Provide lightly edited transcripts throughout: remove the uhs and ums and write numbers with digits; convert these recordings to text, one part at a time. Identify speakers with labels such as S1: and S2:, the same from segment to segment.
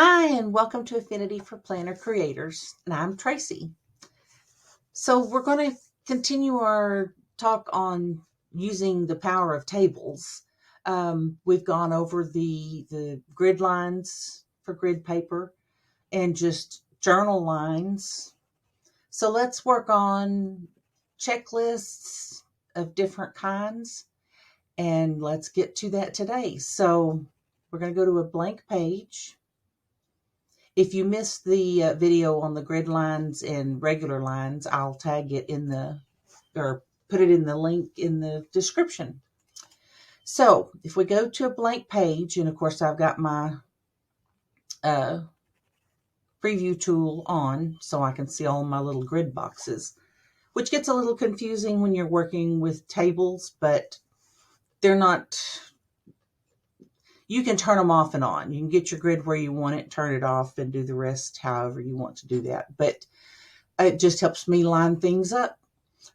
S1: Hi, and welcome to Affinity for Planner Creators, and I'm Tracy. So we're going to continue our talk on using the power of tables. We've gone over the grid lines for grid paper and just journal lines. So let's work on checklists of different kinds, and let's get to that today. So we're going to go to a blank page. If you missed the video on the grid lines and regular lines, I'll tag it in or put it in the link in the description. So if we go to a blank page, and of course I've got my preview tool on so I can see all my little grid boxes, which gets a little confusing when you're working with tables, but they're not. You can turn them off and on. You can get your grid where you want it, turn it off, and do the rest however you want to do that. But it just helps me line things up.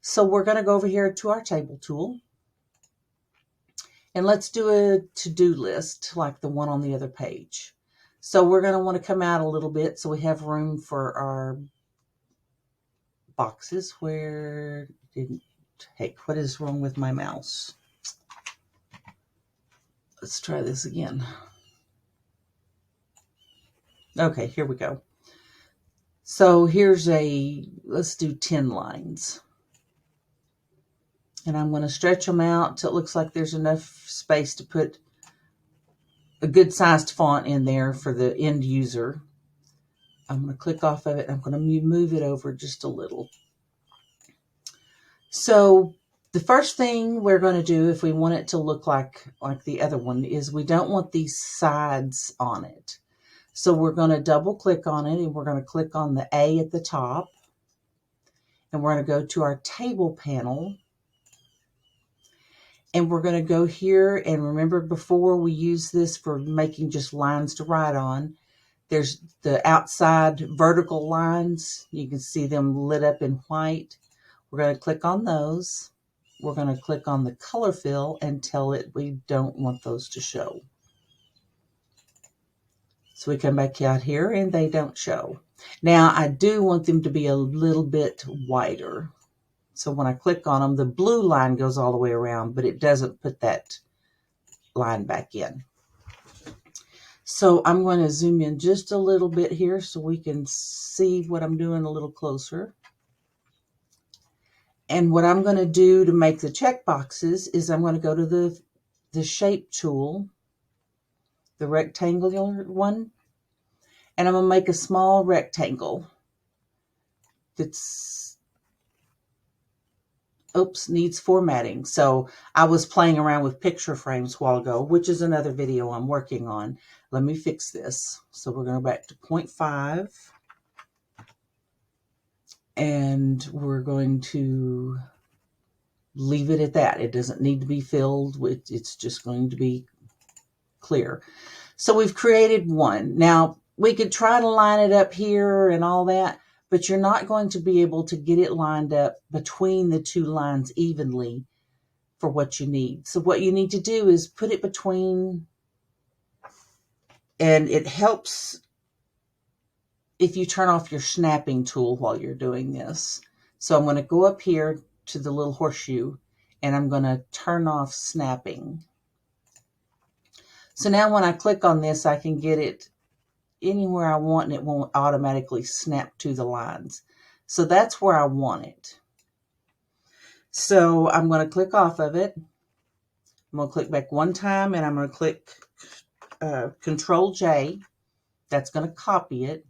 S1: So we're going to go over here to our table tool. And let's do a to-do list like the one on the other page. So we're going to want to come out a little bit so we have room for our boxes. Where didn't take? What is wrong with my mouse? Let's try this again. Okay, here we go. So here's let's do 10 lines. And I'm going to stretch them out till it looks like there's enough space to put a good sized font in there for the end user. I'm going to click off of it. I'm going to move it over just a little. So the first thing we're going to do if we want it to look like the other one is we don't want these sides on it. So we're going to double click on it and we're going to click on the A at the top. And we're going to go to our table panel. And we're going to go here, and remember before we use this for making just lines to write on, there's the outside vertical lines. You can see them lit up in white. We're going to click on those. We're going to click on the color fill and tell it we don't want those to show. So we come back out here and they don't show. Now I do want them to be a little bit wider. So when I click on them, the blue line goes all the way around, but it doesn't put that line back in. So I'm going to zoom in just a little bit here so we can see what I'm doing a little closer. And what I'm going to do to make the check boxes is I'm going to go to the shape tool, the rectangular one, and I'm going to make a small rectangle that's needs formatting. So I was playing around with picture frames a while ago, which is another video I'm working on. Let me fix this. So we're going to go back to 0.5. And we're going to leave it at that. It doesn't need to be filled with, it's just going to be clear. So we've created one. Now we could try to line it up here and all that, but you're not going to be able to get it lined up between the two lines evenly for what you need. So what you need to do is put it between, and it helps if you turn off your snapping tool while you're doing this. So I'm going to go up here to the little horseshoe and I'm going to turn off snapping. So now when I click on this, I can get it anywhere I want and it won't automatically snap to the lines. So that's where I want it. So I'm going to click off of it. I'm going to click back one time and I'm going to click Control J. That's going to copy it.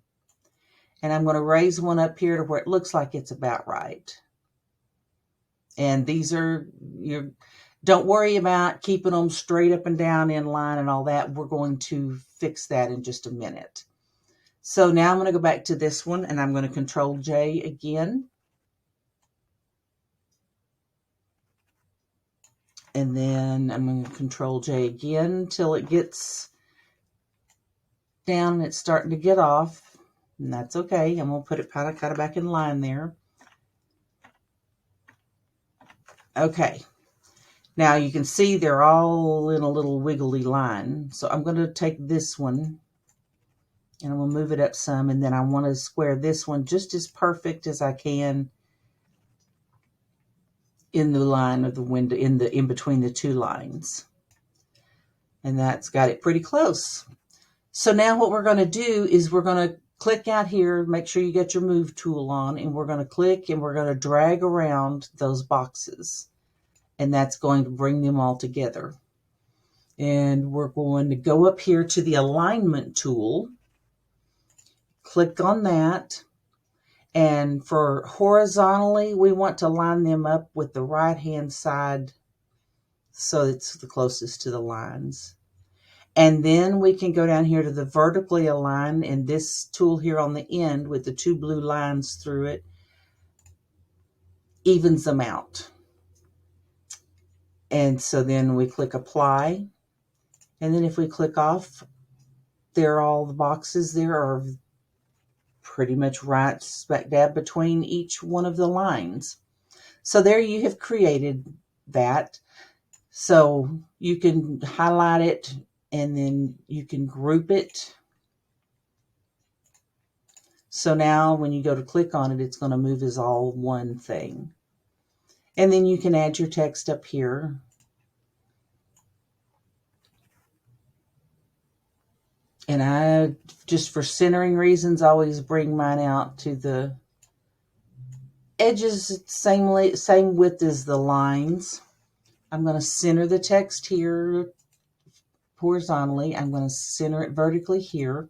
S1: And I'm going to raise one up here to where it looks like it's about right. And these are don't worry about keeping them straight up and down in line and all that. We're going to fix that in just a minute. So now I'm going to go back to this one and I'm going to Control J again. And then I'm going to Control J again till it gets down and it's starting to get off. And that's okay. I'm going to put it kind of back in line there. Okay. Now you can see they're all in a little wiggly line. So I'm going to take this one And I'm going to move it up some, and then I want to square this one just as perfect as I can in the line of the window, in between the two lines. And that's got it pretty close. So now what we're going to do is we're going to click out here, make sure you get your move tool on, and we're going to click and we're going to drag around those boxes. And that's going to bring them all together. And we're going to go up here to the alignment tool, click on that. And for horizontally, we want to line them up with the right-hand side so it's the closest to the lines. And then we can go down here to the vertically align, and this tool here on the end with the two blue lines through it evens them out. And so then we click apply. And then if we click off, all the boxes there are pretty much right smack dab between each one of the lines. So there you have created that. So you can highlight it and then you can group it. So now when you go to click on it, it's going to move as all one thing. And then you can add your text up here. And I, just for centering reasons, always bring mine out to the edges, same width as the lines. I'm going to center the text here horizontally. I'm going to center it vertically here.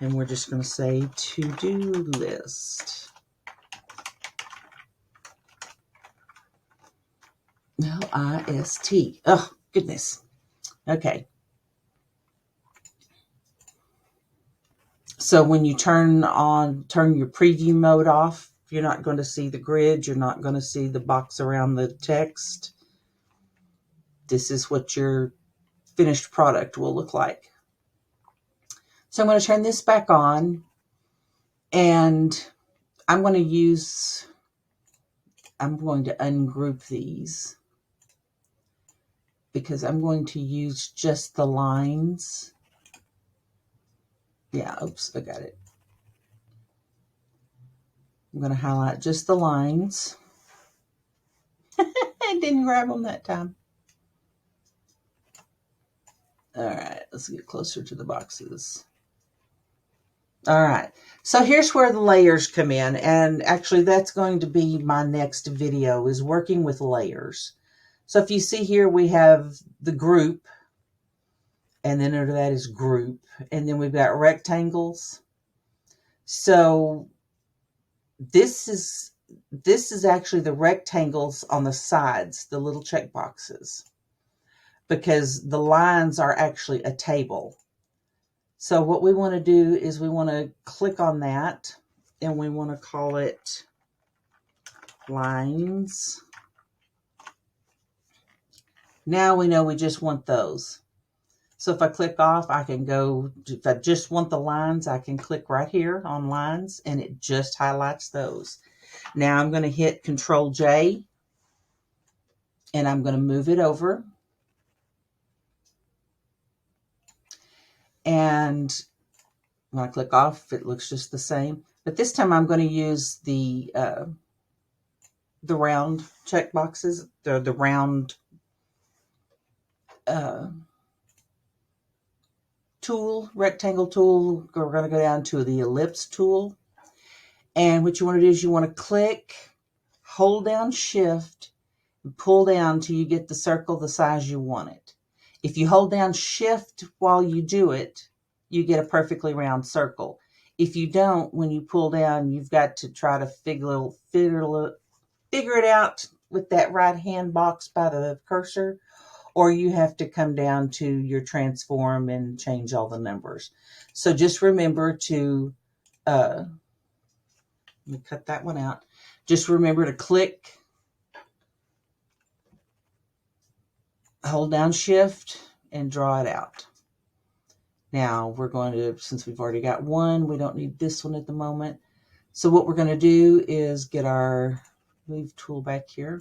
S1: And we're just going to say to-do list. L-I-S-T. Oh, goodness. Okay. So when you turn your preview mode off, you're not going to see the grid. You're not going to see the box around the text. This is what your finished product will look like. So I'm going to turn this back on, and I'm going to ungroup these because I'm going to use just the lines. Yeah, oops, I got it. I'm going to highlight just the lines. I didn't grab them that time. All right, let's get closer to the boxes. All right, so here's where the layers come in. And actually, that's going to be my next video, is working with layers. So if you see here, we have the group, and then under that is group. And then we've got rectangles. So this is actually the rectangles on the sides, the little check boxes, because the lines are actually a table. So what we want to do is we want to click on that, and we want to call it lines. Now we know we just want those. So if I click off, I can go, if I just want the lines, I can click right here on lines, and it just highlights those. Now I'm going to hit Control J, and I'm going to move it over. And when I click off, it looks just the same. But this time I'm going to use the round check boxes, the round tool, rectangle tool. We're going to go down to the ellipse tool. And what you want to do is you want to click, hold down Shift, and pull down till you get the circle the size you want it. If you hold down Shift while you do it, you get a perfectly round circle. If you don't, when you pull down, you've got to try to figure it out with that right hand box by the cursor, or you have to come down to your transform and change all the numbers. So just remember to, let me cut that one out. Just remember to click, hold down Shift, and draw it out. Now we're going to, since we've already got one, we don't need this one at the moment. So what we're going to do is get our move tool back here.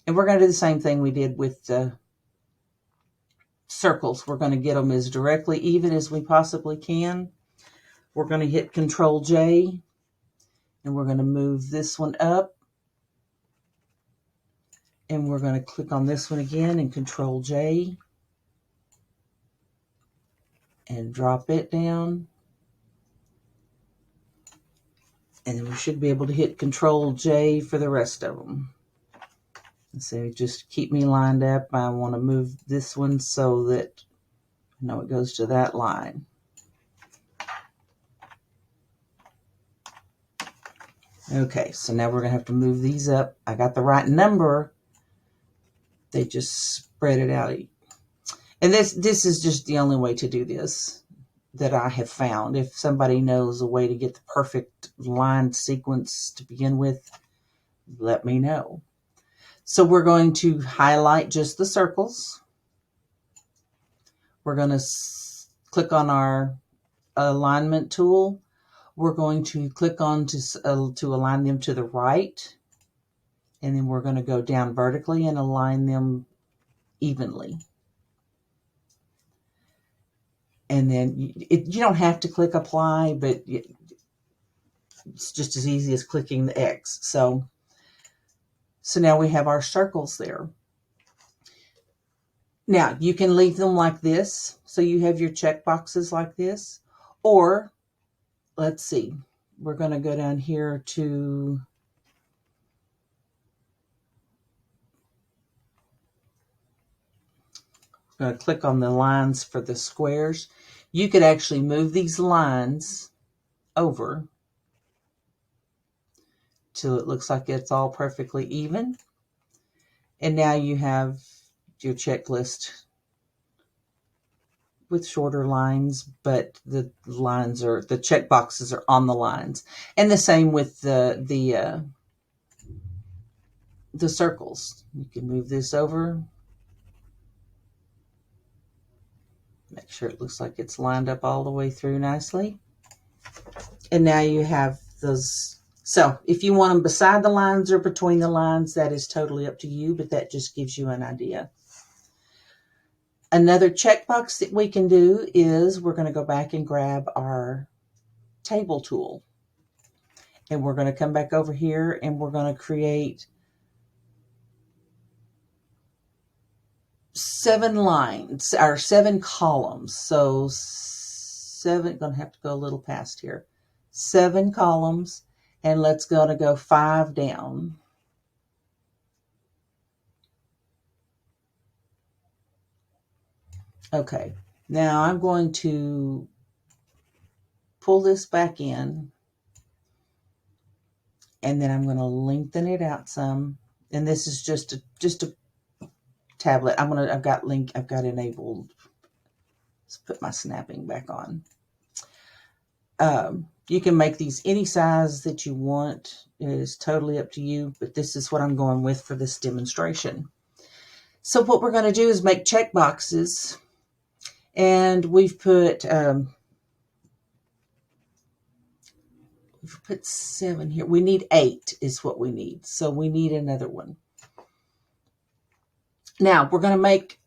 S1: And we're going to do the same thing we did with the circles. We're going to get them as directly even as we possibly can. we're going to hit Control J, and we're going to move this one up. And we're going to click on this one again and Control J and drop it down. And then we should be able to hit Control J for the rest of them. So just keep me lined up. I want to move this one so that I know it goes to that line. Okay, so now we're going to have to move these up. I got the right number. They just spread it out. And this is just the only way to do this that I have found. If somebody knows a way to get the perfect line sequence to begin with, let me know. So we're going to highlight just the circles. We're going to click on our alignment tool. We're going to click on to align them to the right. And then we're going to go down vertically and align them evenly. And then you don't have to click apply, but it's just as easy as clicking the X. So now we have our circles there. Now you can leave them like this. So you have your check boxes like this. Or let's see, we're going to go down here to going to click on the lines for the squares. You could actually move these lines over till it looks like it's all perfectly even. And now you have your checklist with shorter lines, but the check boxes are on the lines. And the same with the circles. You can move this over. Make sure it looks like it's lined up all the way through nicely. And now you have those. So if you want them beside the lines or between the lines, that is totally up to you, but that just gives you an idea. Another checkbox that we can do is we're going to go back and grab our table tool. And we're going to come back over here and we're going to create 7 lines, or 7 columns. So 7, going to have to go a little past here. 7 columns, and let's go 5 down. Okay, now I'm going to pull this back in, and then I'm going to lengthen it out some. And this is just a tablet. I've got enabled. Let's put my snapping back on. You can make these any size that you want. It is totally up to you, but this is what I'm going with for this demonstration. So what we're going to do is make check boxes, and we've put 7 here. We need 8 is what we need. So we need another one. Now we're going to make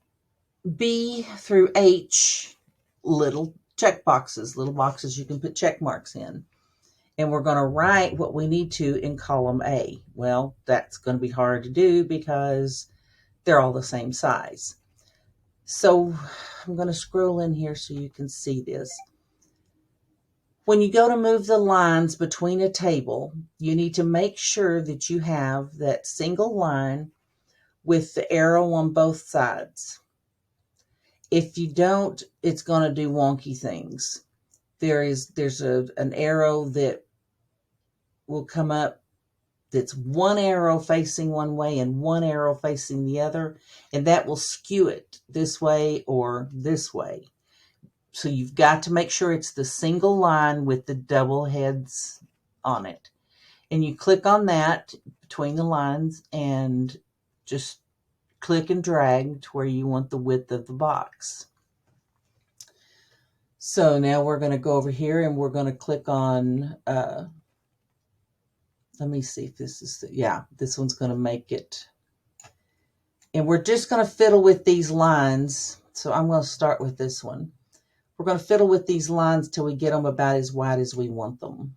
S1: B through H little check boxes, little boxes you can put check marks in. And we're going to write what we need to in column A. Well, that's going to be hard to do because they're all the same size. So I'm going to scroll in here so you can see this. When you go to move the lines between a table, you need to make sure that you have that single line with the arrow on both sides. If you don't, it's going to do wonky things. There's an arrow that will come up that's one arrow facing one way and one arrow facing the other, and that will skew it this way or this way. So you've got to make sure it's the single line with the double heads on it. And you click on that between the lines and just click and drag to where you want the width of the box. So now we're going to go over here and we're going to click on, let me see if this is, this one's going to make it. And we're just going to fiddle with these lines. So I'm going to start with this one. We're going to fiddle with these lines till we get them about as wide as we want them.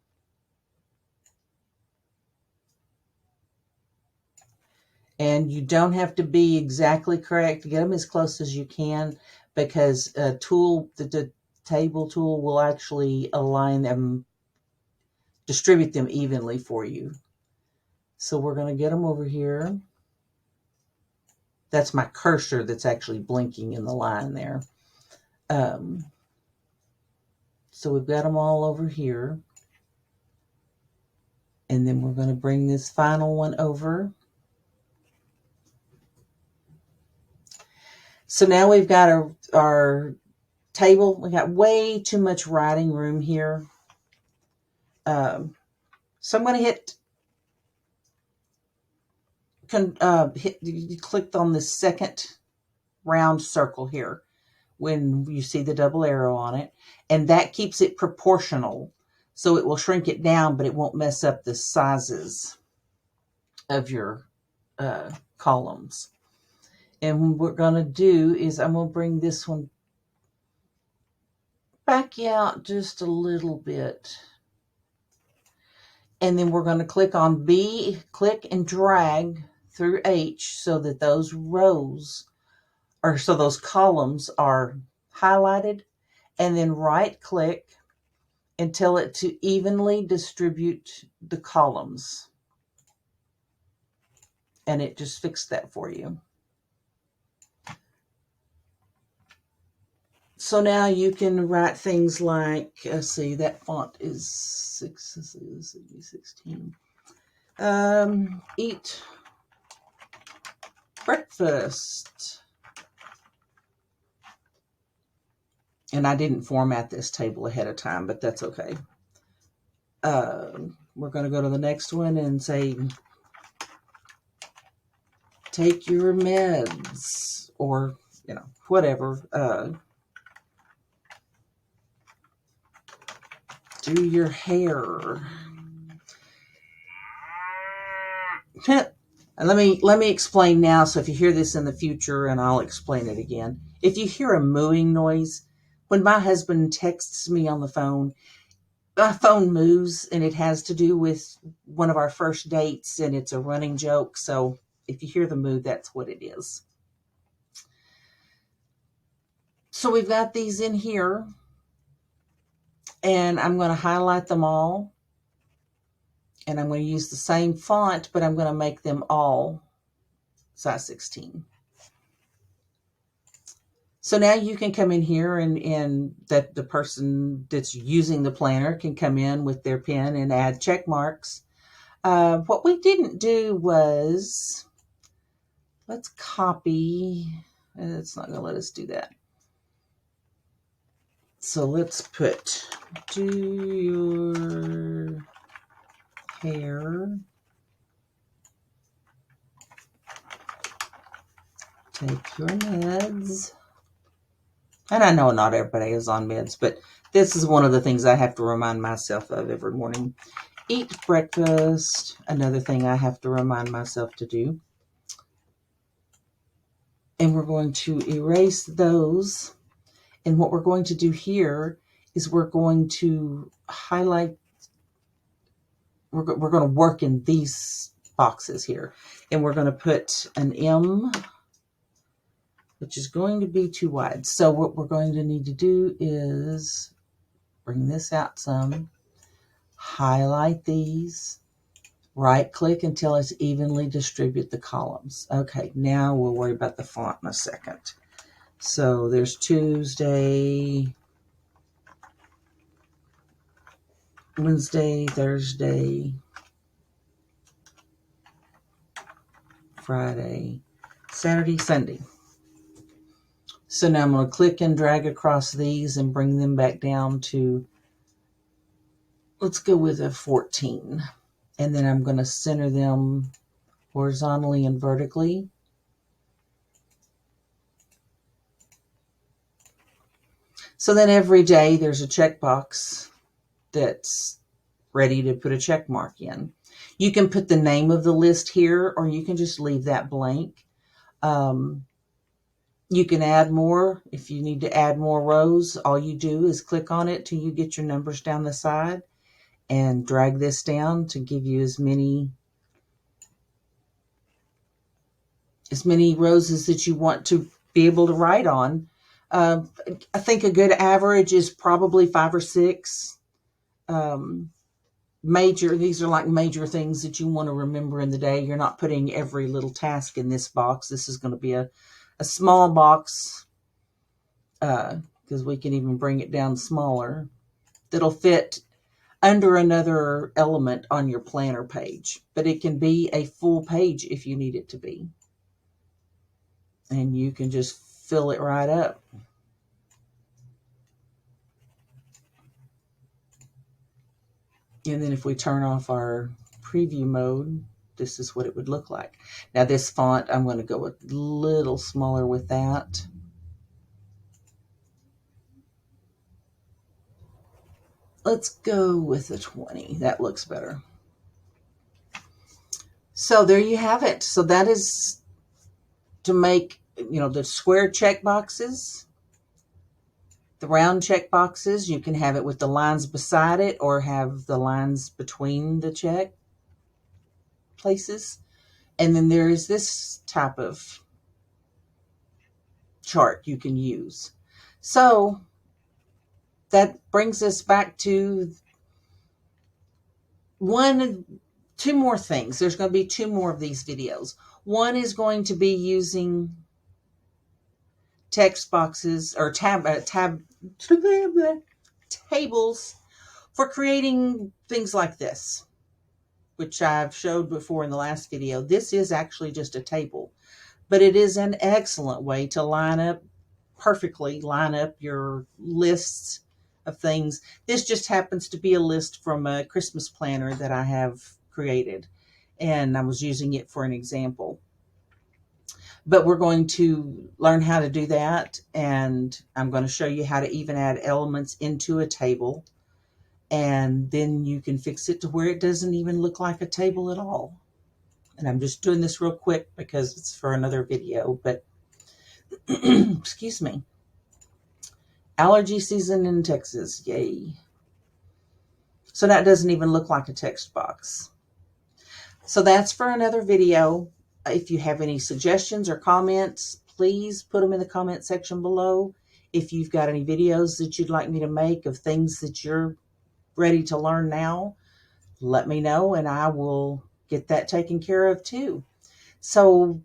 S1: And you don't have to be exactly correct. Get them as close as you can, because the table tool will actually align them, distribute them evenly for you. So we're going to get them over here. That's my cursor that's actually blinking in the line there. So we've got them all over here. And then we're going to bring this final one over. So now we've got our table. We got way too much writing room here. So I'm going to you clicked on the second round circle here when you see the double arrow on it, and that keeps it proportional. So it will shrink it down, but it won't mess up the sizes of your columns. And what we're going to do is I'm going to bring this one back out just a little bit. And then we're going to click on B, click and drag through H so that those rows, or so those columns are highlighted. And then right click and tell it to evenly distribute the columns. And it just fixed that for you. So now you can write things like, let's see, that font is 16. Eat breakfast. And I didn't format this table ahead of time, but that's okay. We're going to go to the next one and say, take your meds, or, whatever. Do your hair. And let me explain now, so if you hear this in the future, and I'll explain it again. If you hear a mooing noise, when my husband texts me on the phone, my phone moves, and it has to do with one of our first dates, and it's a running joke. So if you hear the moo, that's what it is. So we've got these in here, and I'm going to highlight them all. And I'm going to use the same font, but I'm going to make them all size 16. So now you can come in here, and that the person that's using the planner can come in with their pen and add check marks. What we didn't do was, let's copy. It's not going to let us do that. So let's put, do your hair, take your meds. And I know not everybody is on meds, but this is one of the things I have to remind myself of every morning. Eat breakfast, another thing I have to remind myself to do. And we're going to erase those. And what we're going to do here is we're going to highlight, we're going to work in these boxes here. And we're going to put an M, which is going to be too wide. So what we're going to need to do is bring this out some, highlight these, right click until it's evenly distribute the columns. Okay, now we'll worry about the font in a second. So there's Tuesday, Wednesday, Thursday, Friday, Saturday, Sunday. So now I'm going to click and drag across these and bring them back down to, let's go with a 14. And then I'm going to center them horizontally and vertically. So then every day there's a checkbox that's ready to put a check mark in. You can put the name of the list here, or you can just leave that blank. You can add more. If you need to add more rows, all you do is click on it till you get your numbers down the side and drag this down to give you as many rows that you want to be able to write on. I think a good average is probably 5 or 6. These are like major things that you want to remember in the day. You're not putting every little task in this box. This is going to be a small box, because we can even bring it down smaller, that'll fit under another element on your planner page. But it can be a full page if you need it to be. And you can just fill it right up. And then if we turn off our preview mode, this is what it would look like. Now this font, I'm going to go a little smaller with that. Let's go with a 20. That looks better. So there you have it. So that is to make, the square check boxes, the round check boxes. You can have it with the lines beside it or have the lines between the check places. And then there is this type of chart you can use. So that brings us back to two more things. There's going to be 2 more of these videos. One is going to be using text boxes or tables for creating things like this, which I've showed before in the last video. This is actually just a table, but it is an excellent way to perfectly line up your lists of things. This just happens to be a list from a Christmas planner that I have created, and I was using it for an example. But we're going to learn how to do that, and I'm going to show you how to even add elements into a table, and then you can fix it to where it doesn't even look like a table at all. And I'm just doing this real quick because it's for another video, but excuse me. Allergy season in Texas, yay. So that doesn't even look like a text box. So that's for another video. If you have any suggestions or comments, please put them in the comment section below. If you've got any videos that you'd like me to make of things that you're ready to learn now, let me know and I will get that taken care of too. So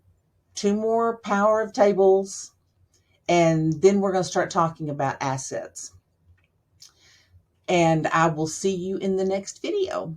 S1: 2 more power of tables, and then we're going to start talking about assets. And I will see you in the next video.